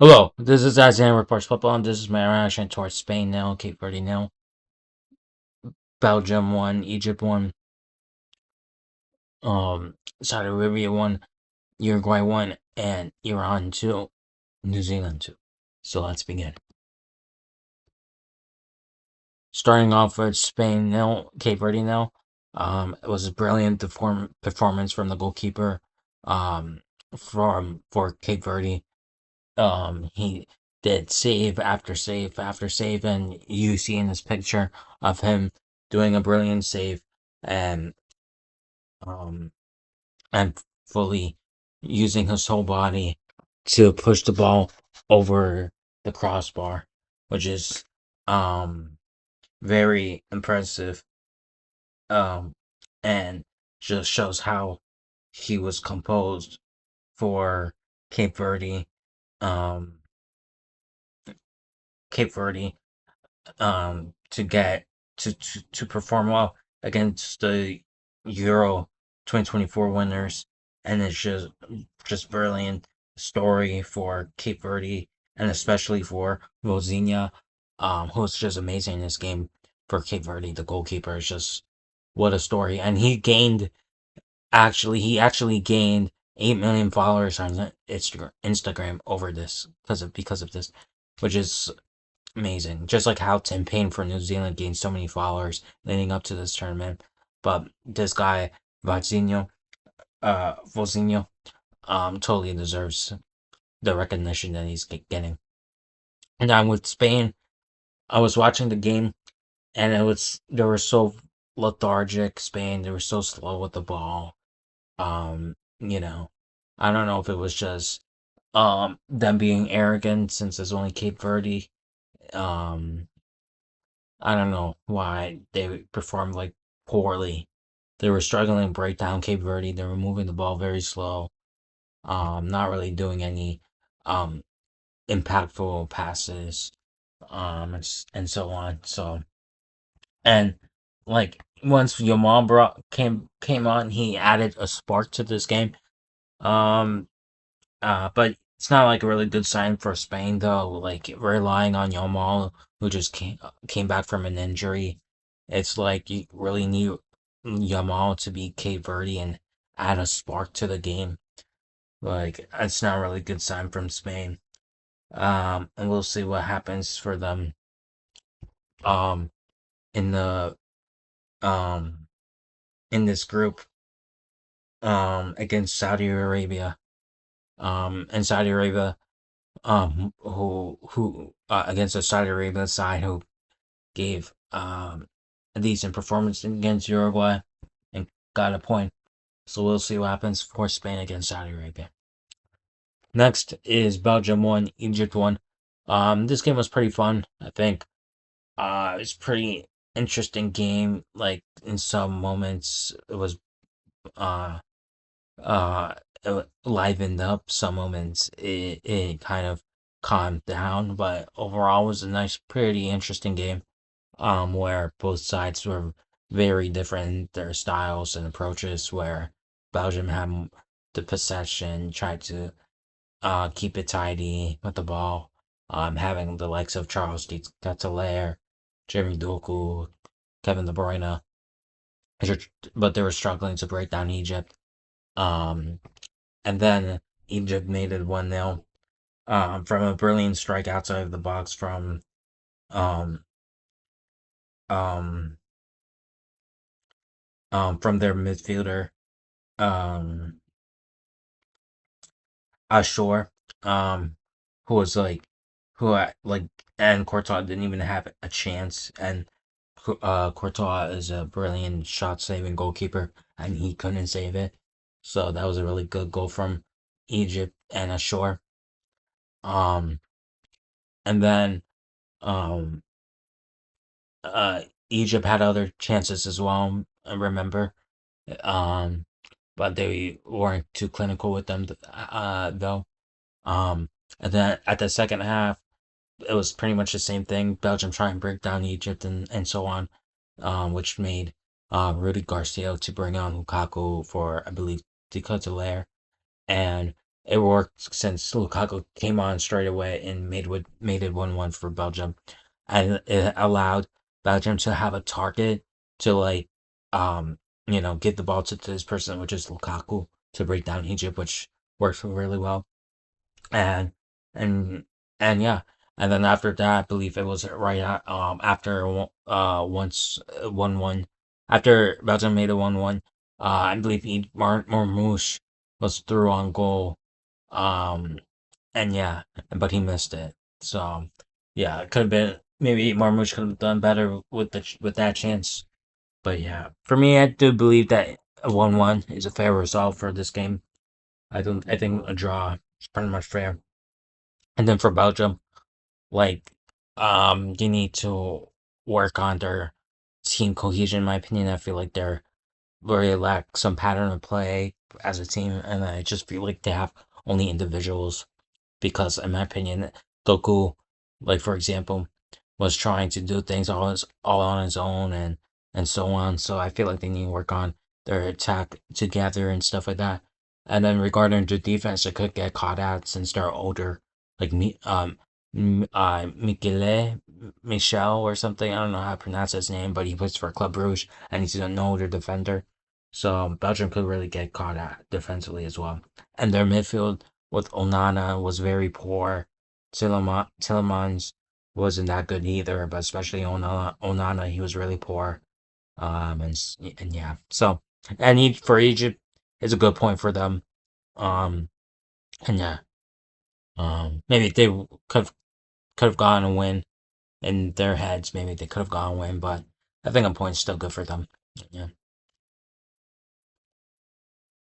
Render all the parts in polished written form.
Hello, this is Isaiah Reports Football, and this is my reaction towards Spain nil, Cape Verde nil, Belgium 1, Egypt 1, Saudi Arabia 1, Uruguay 1, and Iran 2, New Zealand 2. So let's begin. Starting off with Spain nil, Cape Verde nil. It was a brilliant performance from the goalkeeper for Cape Verde. He did save after save after save, and you see in this picture of him doing a brilliant save and um and fully using his whole body to push the ball over the crossbar, which is um very impressive, um and just shows how he was composed for Cape Verde. Um Cape Verde to get to perform well against the Euro 2024 winners, and it's just brilliant story for Cape Verde, and especially for Rosinha, who's just amazing in this game for Cape Verde. The goalkeeper is just what a story, and he actually gained 8 million followers on Instagram over this because of this, which is amazing. Just like how Tim Payne for New Zealand gained so many followers leading up to this tournament. But this guy, Vozinho, totally deserves the recognition that he's getting. And now with Spain, I was watching the game and they were so lethargic, Spain, they were so slow with the ball. You know, I don't know if it was just them being arrogant since there's only Cape Verde. Um I don't know why they performed like poorly. They were struggling to break down Cape Verde. They were moving the ball very slow. Not really doing any um impactful passes. And so on. So and like once your mom came on, he added a spark to this game. Um, but it's not like a really good sign for Spain though. Like relying on Yamal, who just came back from an injury. It's like you really need Yamal to be Cape Verde and add a spark to the game. Like it's not a really good sign from Spain. And we'll see what happens for them. Um, in the um in this group. Against Saudi Arabia. And Saudi Arabia who against the Saudi Arabia side who gave a decent performance against Uruguay and got a point. So we'll see what happens for Spain against Saudi Arabia. Next is Belgium 1, Egypt 1. This game was pretty fun, I think. It's pretty interesting game. Like in some moments it was uh uh livened up, some moments it kind of calmed down, but overall it was a nice, pretty interesting game. Where both sides were very different in their styles and approaches. Where Belgium had the possession, tried to keep it tidy with the ball, having the likes of Charles Catelaire, Jeremy Doku, Kevin De Bruyne, but they were struggling to break down Egypt. Um, and then Egypt made it 1-0 from a brilliant strike outside of the box um, um, from their midfielder, um, Ashore, um, who was like, and Courtois didn't even have a chance, and Courtois is a brilliant shot saving goalkeeper, and he couldn't save it, so that was a really good goal from Egypt and Ashore. Um, and then um, uh, Egypt had other chances as well. I remember, um, but they weren't too clinical with them, though. Um, and then at the second half, it was pretty much the same thing. Belgium trying to break down Egypt and so on, which made Rudy Garcia to bring on Lukaku for, I believe, Decatelaire. And it worked since Lukaku came on straight away and made it 1-1 for Belgium, and it allowed Belgium to have a target to um give the ball to this person, which is Lukaku, to break down Egypt, which worked really well. And and and yeah, and then after that, I believe it was right after once 1-1, after Belgium made it 1-1. I believe Marmoush was through on goal. And yeah, but he missed it. So yeah, it could have been, maybe Marmoush could have done better with with that chance. But yeah, for me, I do believe that a 1-1 is a fair result for this game. I think a draw is pretty much fair. And then for Belgium, like, you need to work on their team cohesion. In my opinion, I feel like they're very lack some pattern of play as a team, and I just feel like they have only individuals. Because, in my opinion, Goku, like for example, was trying to do things all on his own, and so on. So I feel like they need to work on their attack together and stuff like that. And then regarding the defense, they could get caught out since they're older, like Michele Michel or something. I don't know how to pronounce his name, but he plays for Club Rouge, and he's an older defender. So Belgium could really get caught out defensively as well. And their midfield with Onana was very poor. Tillemans wasn't that good either, but especially Onana, he was really poor. And yeah, so, for Egypt, it's a good point for them. Um, and yeah, maybe they could have gotten a win in their heads. Maybe they could have gotten a win, but I think a point's still good for them. Yeah.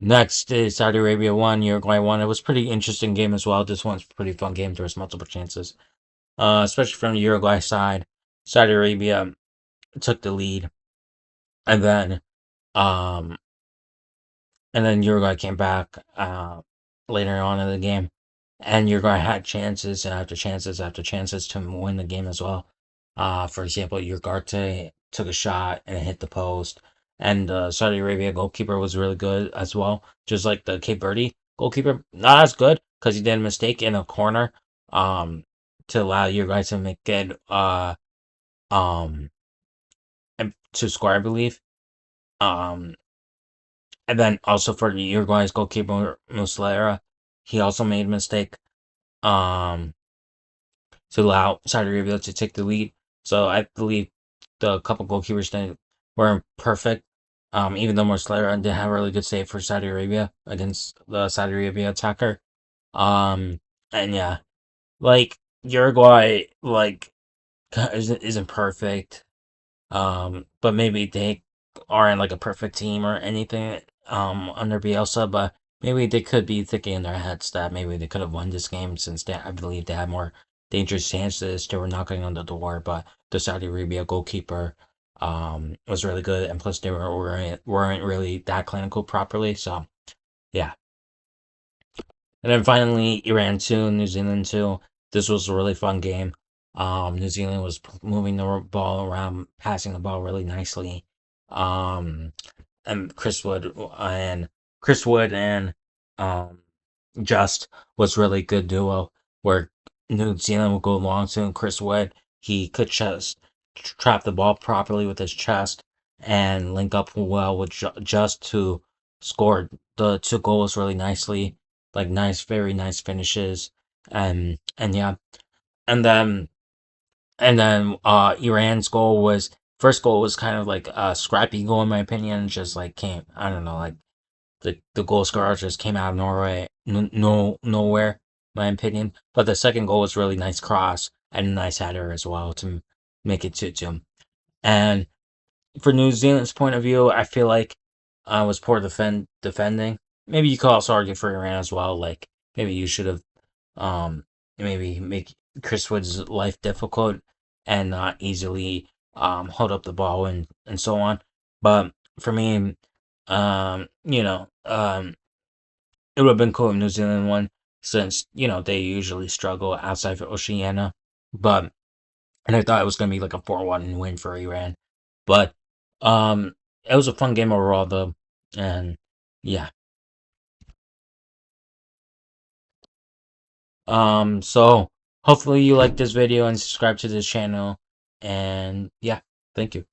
Next is Saudi Arabia 1, Uruguay 1. It was a pretty interesting game as well. This one's a pretty fun game. There was multiple chances, especially from the Uruguay side. Saudi Arabia took the lead, and then um, Uruguay came back later on in the game, and Uruguay had chances after chances after chances to win the game as well. For example, Ugarte took a shot and it hit the post, and the Saudi Arabia goalkeeper was really good as well, just like the Cape Verde goalkeeper. Not as good because he did a mistake in a corner, um, to allow Uruguay to make it um to score, I believe. Um, and then also for the Uruguay's goalkeeper Muslera, he also made a mistake um to allow Saudi Arabia to take the lead. So I believe the couple goalkeepers that weren't perfect. Even though Muslera did have a really good save for Saudi Arabia against the Saudi Arabia attacker. Um, and yeah, like Uruguay, like isn't perfect. But maybe they aren't like a perfect team or anything under Bielsa, but maybe they could be thinking in their heads that maybe they could have won this game since I believe they had more dangerous chances. They were knocking on the door, but the Saudi Arabia goalkeeper was really good, and plus they weren't really that clinical properly. So yeah, and then finally, Iran 2, New Zealand 2. This was a really fun game. New Zealand was moving the ball around, passing the ball really nicely. Um, and Chris Wood and um, Just was really good duo where New Zealand would go long to, and Chris Wood, he could just trap the ball properly with his chest and link up well with Just to score the two goals really nicely, like nice, very nice finishes, and yeah, and then Iran's first goal was kind of like a scrappy goal in my opinion, just like came, I don't know, like the goal scorer just came out of Norway, nowhere, my opinion. But the second goal was really nice cross and a nice header as well to make it 2-2. And for New Zealand's point of view, I feel like was poor defending. Maybe you could also argue for Iran as well. Like maybe you should have um maybe make Chris Wood's life difficult and not easily hold up the ball and so on. But for me, it would have been cool if New Zealand won since they usually struggle outside of Oceania. But and I thought it was gonna be like a 4-1 win for Iran. But it was a fun game overall though, and yeah. So hopefully you like this video and subscribe to this channel. And yeah, thank you.